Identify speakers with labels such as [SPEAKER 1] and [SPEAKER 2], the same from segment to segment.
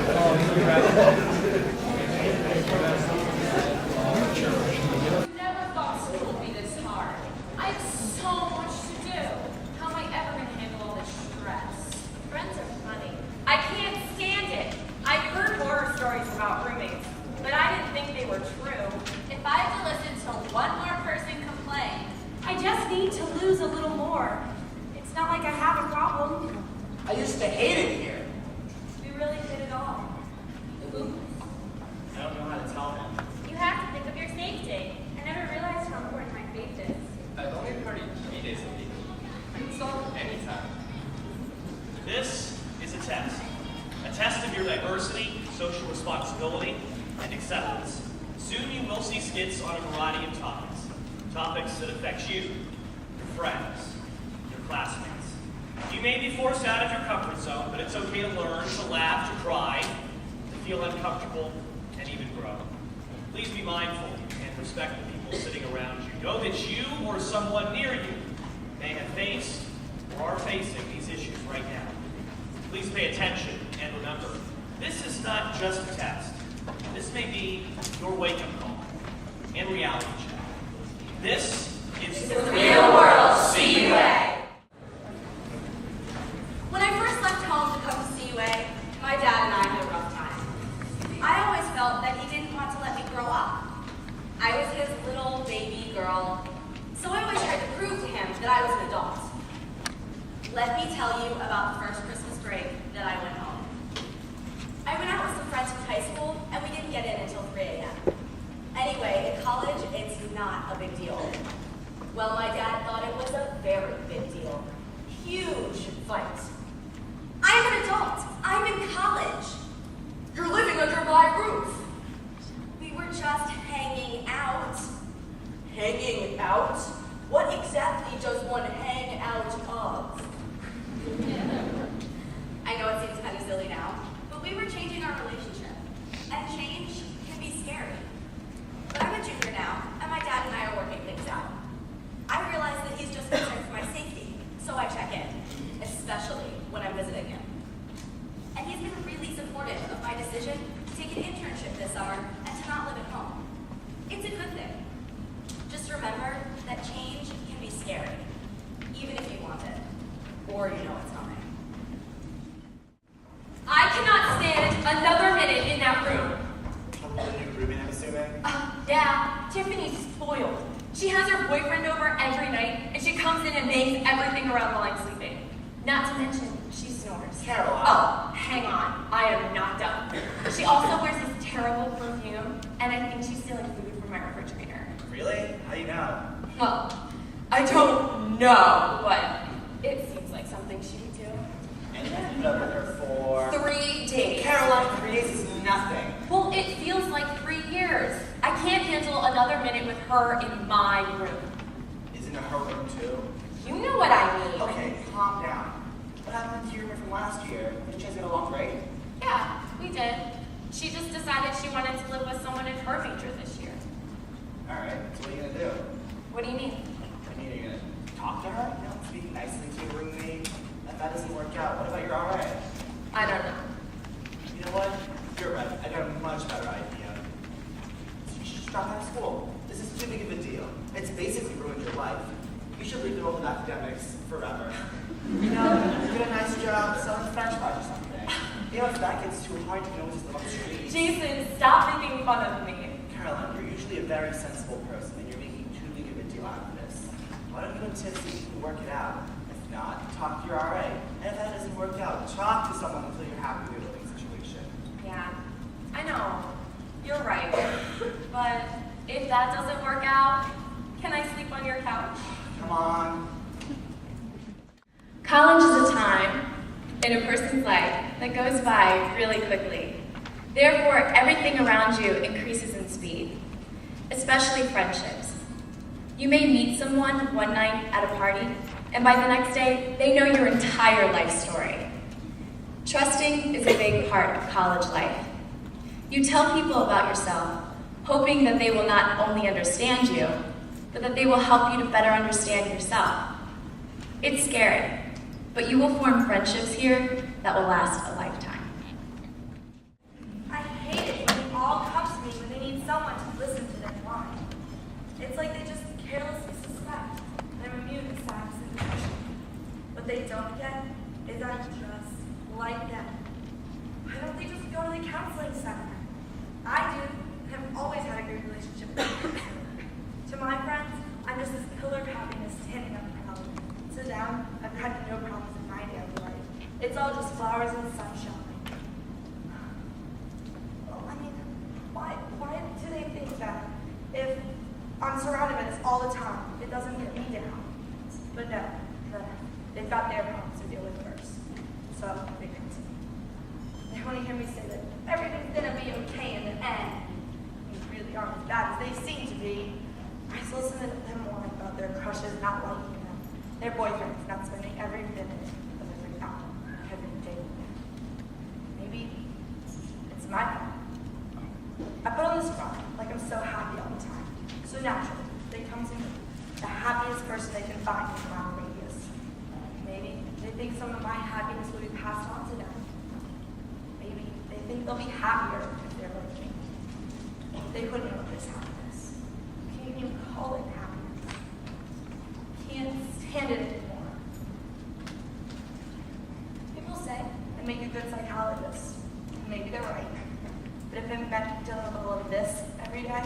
[SPEAKER 1] Never thought school would be this hard. I have so much to do. How am I ever going to handle all this stress? Friends are funny. I can't stand it. I've heard horror stories about roommates, but I didn't think they were true. If I have to listen to one more person complain, I just need to lose a little more. It's not like I have a problem.
[SPEAKER 2] I used to hate it here.
[SPEAKER 1] We really did it all.
[SPEAKER 2] I don't know how to tell him.
[SPEAKER 1] You have to think of your safety. I never realized how important my faith is.
[SPEAKER 3] I've only partied 3 days a week. I can solve anytime.
[SPEAKER 4] This is a test. A test of your diversity, social responsibility, and acceptance. Soon you will see skits on a variety of topics. Topics that affect you, your friends, your classmates. You may be forced out of your comfort zone, but it's okay to learn, to laugh, to cry, to feel uncomfortable, and even grow. Please be mindful and respect the people sitting around you. Know that you or someone near you may have faced or are facing these issues right now. Please pay attention and remember, this is not just a test. This may be your wake-up call and reality check. This is the
[SPEAKER 1] Real World CUA.
[SPEAKER 5] When I first left home to come to CUA, my dad and I had a rough time. I always felt that he didn't want to let me grow up. I was his little baby girl, so I always tried to prove to him that I was an adult. Let me tell you about the first Christmas break that I went home. I went out with some friends from high school, and we didn't get in until 3 a.m. Anyway, in college, it's not a big deal. Well, my dad thought it was a very big deal. Huge fight. I'm an adult. I'm in college. You're living under my roof. We were just hanging out. Hanging out? What exactly does one hang out of? I know it seems kind of silly now, but we were changing our relationship. And change can be scary. But I'm a junior now, and my dad and I are working things out. I realize that he's just concerned for my safety, so I check in, especially when I'm visiting him. And he's been really supportive of my decision to take an internship this summer and to not live at home. It's a good thing. Just remember that change can be scary, even if you want it, or you know it's coming.
[SPEAKER 1] I cannot stand another minute in that room.
[SPEAKER 2] Trouble with a new roommate, I'm assuming?
[SPEAKER 1] Yeah, Tiffany's spoiled. She has her boyfriend over every night, and she comes in and bangs everything around while I'm sleeping. Not to mention, she snores.
[SPEAKER 2] Caroline.
[SPEAKER 1] Oh, hang on. I am not done. She also wears this terrible perfume, and I think she's stealing food from my refrigerator.
[SPEAKER 2] Really? How do you know?
[SPEAKER 1] Well, I don't know, but it seems like something she would do.
[SPEAKER 2] And you ended up with her for...
[SPEAKER 1] 3 days.
[SPEAKER 2] Caroline, 3 days is nothing.
[SPEAKER 1] Well, it feels like 3 years. I can't handle another minute with her in my room.
[SPEAKER 2] Isn't it her room too?
[SPEAKER 1] You know what I mean.
[SPEAKER 2] Okay, calm down. What happened to your roommate from last year? Did you guys get along great?
[SPEAKER 1] Yeah, we did. She just decided she wanted to live with someone of her major this year.
[SPEAKER 2] Alright, so what are you gonna do?
[SPEAKER 1] What do you mean?
[SPEAKER 2] I mean, are you gonna talk to her? You know, speak nicely to your roommate? If that doesn't work out, what about your RA?
[SPEAKER 1] I don't know.
[SPEAKER 2] You know what? You're right. I got a much better idea. You should just drop out of school. This is too big of a deal. It's basically ruined your life. You should leave the world of academics forever. You know, get a nice job selling French fries or something. You know, if that gets too hard, you can always just live on the street.
[SPEAKER 1] Jason, stop making fun of me.
[SPEAKER 2] Caroline, you're usually a very sensible person, and you're making too big of a deal out of this. Why don't you and Tiff see if you can work it out? If not, talk to your RA. And if that doesn't work out, talk to someone until you're happy with your living situation.
[SPEAKER 1] Yeah, I know. You're right. But if that doesn't work out, can I sleep on your couch?
[SPEAKER 2] Come on.
[SPEAKER 6] College is a time in a person's life that goes by really quickly. Therefore, everything around you increases in speed, especially friendships. You may meet someone one night at a party, and by the next day, they know your entire life story. Trusting is a big part of college life. You tell people about yourself, hoping that they will not only understand you, but that they will help you to better understand yourself. It's scary, but you will form friendships here that will last a lifetime.
[SPEAKER 5] It's like they just carelessly suspect that I'm immune to sadness and depression. What they don't get is I'm just like them. Why don't they just go to the counseling center? I do, and have always had a great relationship with them. To my friends, I'm just this pillar of happiness standing up proud. To them, I've had no problems in my daily life. It's all just flowers and sunshine. Well, I mean, why do they think that if I'm surrounded by this all the time, it doesn't get me down? But no, they've got their problems to deal with first. So they come to me. They want to hear me say that everything's gonna be okay in the end. Things really aren't as bad as they seem to be. I just listen to them more about their crushes not liking them, their boyfriends not spending every minute of every hour, every day with them. Maybe it's my fault. I put on this front like I'm so happy all the time. So naturally, they come to me, the happiest person they can find in a mile radius. Maybe they think some of my happiness will be passed on to them. Maybe they think they'll be happier if they're like me. They wouldn't know this happiness. Can't even call it happiness. Can't stand it anymore. People say I make a good psychologist. Maybe they're right. But if it meant dealing with all of this every day,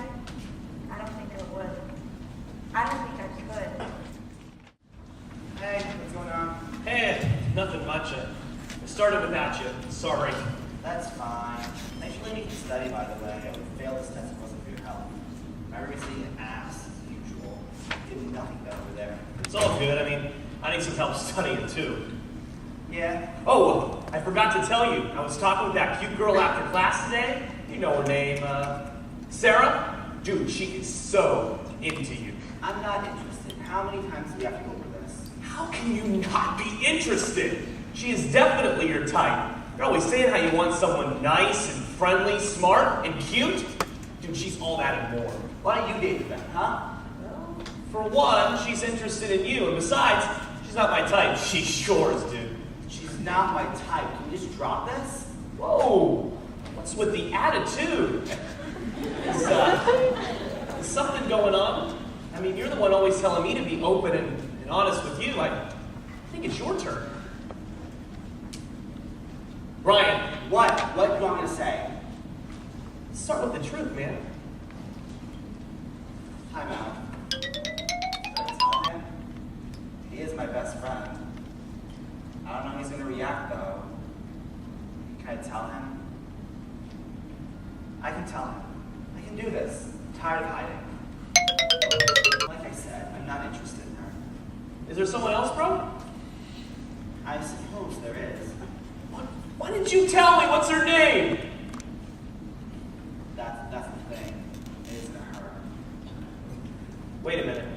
[SPEAKER 5] I don't think I would. I don't think I could.
[SPEAKER 2] Hey, what's going on?
[SPEAKER 4] Hey, nothing much. I started without you. Sorry.
[SPEAKER 2] That's fine. Thanks for letting me study, by the way. I would fail this test if it wasn't for your help. My roommate's being an ass, as usual. Did nothing better over there.
[SPEAKER 4] It's all good. I mean, I need some help studying too.
[SPEAKER 2] Yeah.
[SPEAKER 4] Oh, I forgot to tell you. I was talking with that cute girl after class today. You know her name, Sarah? Dude, she is so into you.
[SPEAKER 2] I'm not interested. How many times do we have to go over this?
[SPEAKER 4] How can you not be interested? She is definitely your type. You're always saying how you want someone nice and friendly, smart and cute. Dude, she's all that and more.
[SPEAKER 2] Why don't you date them, huh?
[SPEAKER 4] Well, for one, she's interested in you, and besides, she's not my type. She's yours, dude.
[SPEAKER 2] She's not my type. Can we just drop this?
[SPEAKER 4] Whoa, what's with the attitude? Is something going on? I mean, you're the one always telling me to be open and honest with you. I think it's your turn. Brian.
[SPEAKER 2] What? What do you want me to say?
[SPEAKER 4] Let's start with the truth, man.
[SPEAKER 2] Time out. Should I tell him? He is my best friend. I don't know how he's going to react, though. Can I tell him? I can tell him. I can do this. I'm tired of hiding. Like I said, I'm not interested in her.
[SPEAKER 4] Is there someone else, bro?
[SPEAKER 2] I suppose there is.
[SPEAKER 4] Why didn't you tell me? What's her name?
[SPEAKER 2] That's the thing. It isn't her.
[SPEAKER 4] Wait a minute.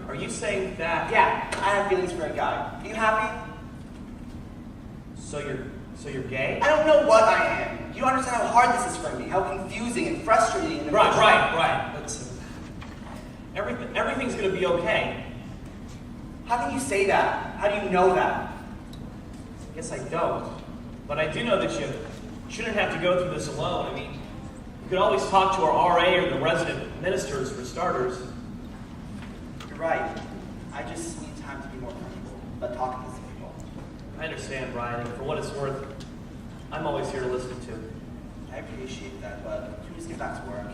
[SPEAKER 4] Are you saying that?
[SPEAKER 2] Yeah, I have feelings for a guy. Are you happy?
[SPEAKER 4] So you're gay?
[SPEAKER 2] I don't know what I am. You don't understand how hard this is for me, how confusing and frustrating and emotional.
[SPEAKER 4] Right. Listen. Everything's gonna be okay.
[SPEAKER 2] How can you say that? How do you know that?
[SPEAKER 4] I guess I don't. But I do know that you shouldn't have to go through this alone. I mean, you could always talk to our RA or the resident ministers for starters.
[SPEAKER 2] You're right. I just need time to be more comfortable about talking to some people.
[SPEAKER 4] I understand, Brian, and for what it's worth, I'm always here to listen to.
[SPEAKER 2] I appreciate that, but can we just get back to work?